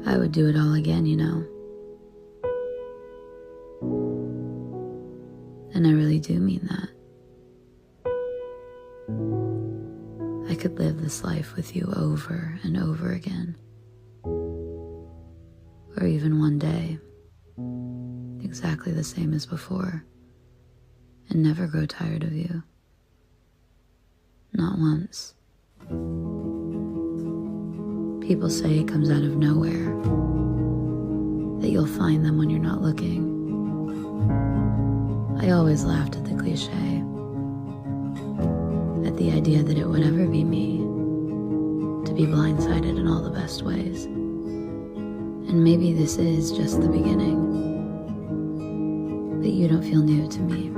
I would do it all again, you know. And I really do mean that. I could live this life with you over and over again. Or even one day, exactly the same as before, and never grow tired of you. Not once. People say it comes out of nowhere, that you'll find them when you're not looking. I always laughed at the cliche, at the idea that it would ever be me, to be blindsided in all the best ways. And maybe this is just the beginning, but you don't feel new to me.